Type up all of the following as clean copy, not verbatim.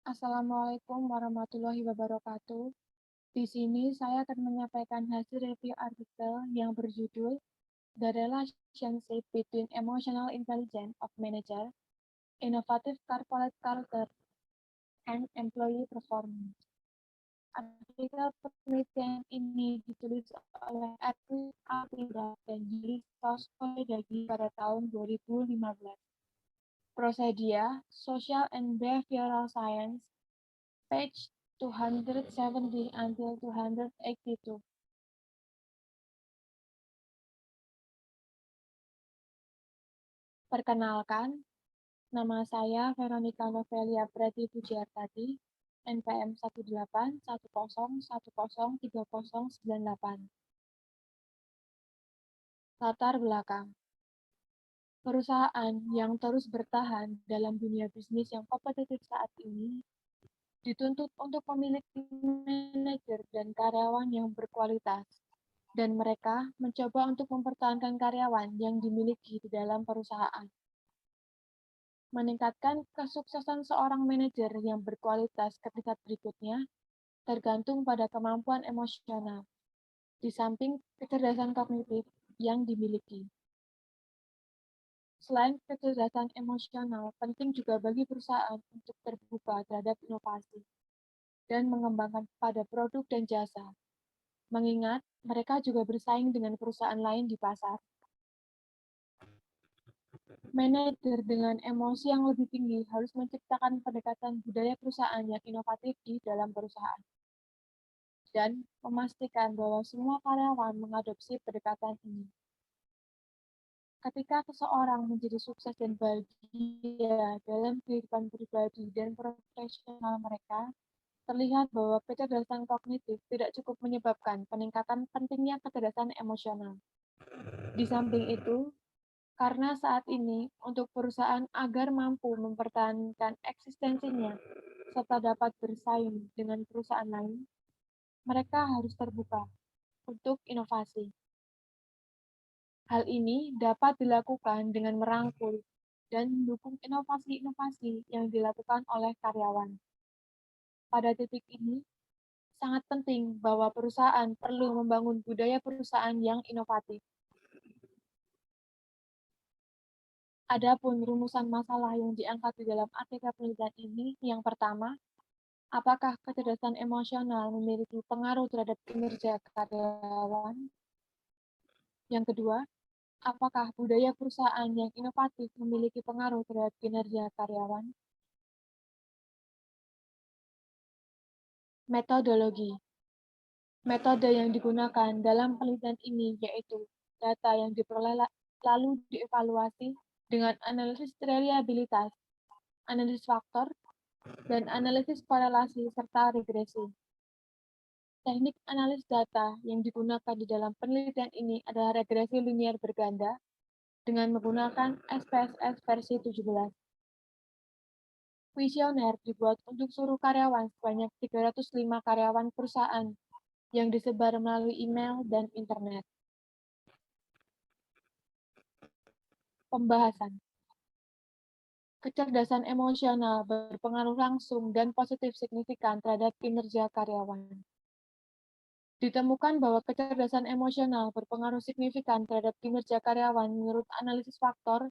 Assalamualaikum warahmatullahi wabarakatuh. Di sini saya akan menyampaikan hasil review artikel yang berjudul The Relationship Between Emotional Intelligence of Manager, Innovative Corporate Culture, and Employee Performance. Artikel penelitian ini ditulis oleh Edwin Alpida dan Julie Soskoledagi pada tahun 2015. Prosedia, Social and Behavioral Science, page 270 until 282. Perkenalkan, nama saya Veronica Novelia Preti Pujiartati, NPM 1810103098. Latar belakang. Perusahaan yang terus bertahan dalam dunia bisnis yang kompetitif saat ini dituntut untuk memiliki manajer dan karyawan yang berkualitas, dan mereka mencoba untuk mempertahankan karyawan yang dimiliki di dalam perusahaan. Meningkatkan kesuksesan seorang manajer yang berkualitas ke tingkat berikutnya tergantung pada kemampuan emosional, di samping kecerdasan kognitif yang dimiliki. Selain kecerdasan emosional, penting juga bagi perusahaan untuk terbuka terhadap inovasi dan mengembangkan pada produk dan jasa, mengingat mereka juga bersaing dengan perusahaan lain di pasar. Manajer dengan emosi yang lebih tinggi harus menciptakan pendekatan budaya perusahaan yang inovatif di dalam perusahaan dan memastikan bahwa semua karyawan mengadopsi pendekatan ini. Ketika seseorang menjadi sukses dan bahagia dalam kehidupan pribadi dan profesional mereka, terlihat bahwa kecerdasan kognitif tidak cukup menyebabkan peningkatan pentingnya kecerdasan emosional. Di samping itu, karena saat ini, untuk perusahaan agar mampu mempertahankan eksistensinya serta dapat bersaing dengan perusahaan lain, mereka harus terbuka untuk inovasi. Hal ini dapat dilakukan dengan merangkul dan mendukung inovasi-inovasi yang dilakukan oleh karyawan. Pada titik ini, sangat penting bahwa perusahaan perlu membangun budaya perusahaan yang inovatif. Adapun rumusan masalah yang diangkat di dalam artikel penelitian ini, yang pertama, apakah kecerdasan emosional memiliki pengaruh terhadap kinerja karyawan? Yang kedua, apakah budaya perusahaan yang inovatif memiliki pengaruh terhadap kinerja karyawan? Metodologi. Metode yang digunakan dalam penelitian ini yaitu data yang diperoleh lalu dievaluasi dengan analisis reliabilitas, analisis faktor, dan analisis korelasi serta regresi. Teknik analisis data yang digunakan di dalam penelitian ini adalah regresi linier berganda dengan menggunakan SPSS versi 17. Kuesioner dibuat untuk seluruh karyawan sebanyak 305 karyawan perusahaan yang disebar melalui email dan internet. Pembahasan. Kecerdasan emosional berpengaruh langsung dan positif signifikan terhadap kinerja karyawan. Ditemukan bahwa kecerdasan emosional berpengaruh signifikan terhadap kinerja karyawan menurut analisis faktor,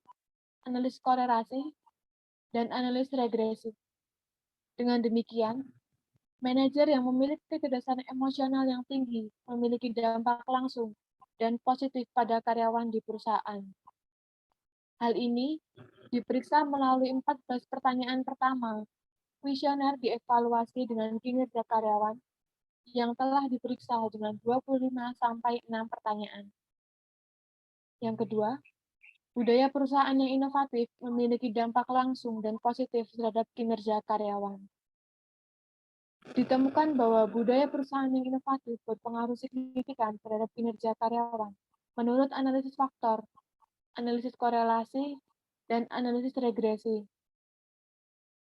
analisis korelasi, dan analisis regresi. Dengan demikian, manajer yang memiliki kecerdasan emosional yang tinggi memiliki dampak langsung dan positif pada karyawan di perusahaan. Hal ini diperiksa melalui 14 pertanyaan pertama. Kuesioner dievaluasi dengan kinerja karyawan yang telah diperiksa dengan 25-6 pertanyaan. Yang kedua, budaya perusahaan yang inovatif memiliki dampak langsung dan positif terhadap kinerja karyawan. Ditemukan bahwa budaya perusahaan yang inovatif berpengaruh signifikan terhadap kinerja karyawan menurut analisis faktor, analisis korelasi, dan analisis regresi.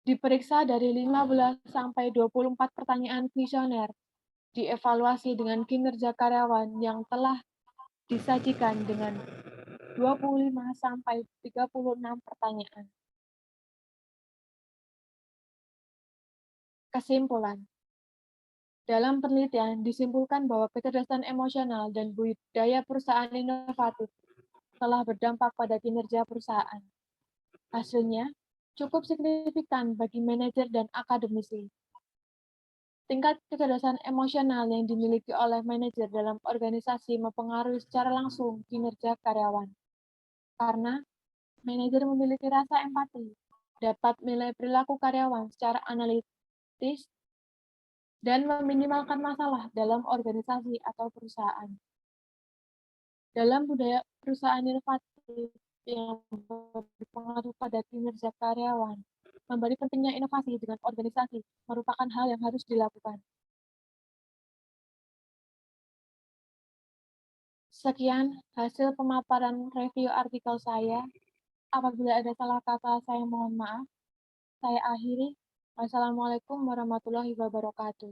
Diperiksa dari 15-24 pertanyaan kuesioner, dievaluasi dengan kinerja karyawan yang telah disajikan dengan 25-36 pertanyaan. Kesimpulan. Dalam penelitian disimpulkan bahwa kecerdasan emosional dan budaya perusahaan inovatif telah berdampak pada kinerja perusahaan. Hasilnya cukup signifikan bagi manajer dan akademisi. Tingkat kecerdasan emosional yang dimiliki oleh manajer dalam organisasi mempengaruhi secara langsung kinerja karyawan. Karena manajer memiliki rasa empati, dapat menilai perilaku karyawan secara analitis, dan meminimalkan masalah dalam organisasi atau perusahaan. Dalam budaya perusahaan inovatif yang berpengaruh pada kinerja karyawan, memberi pentingnya inovasi dengan organisasi merupakan hal yang harus dilakukan. Sekian hasil pemaparan review artikel saya. Apabila ada salah kata, saya mohon maaf. Saya akhiri. Wassalamualaikum warahmatullahi wabarakatuh.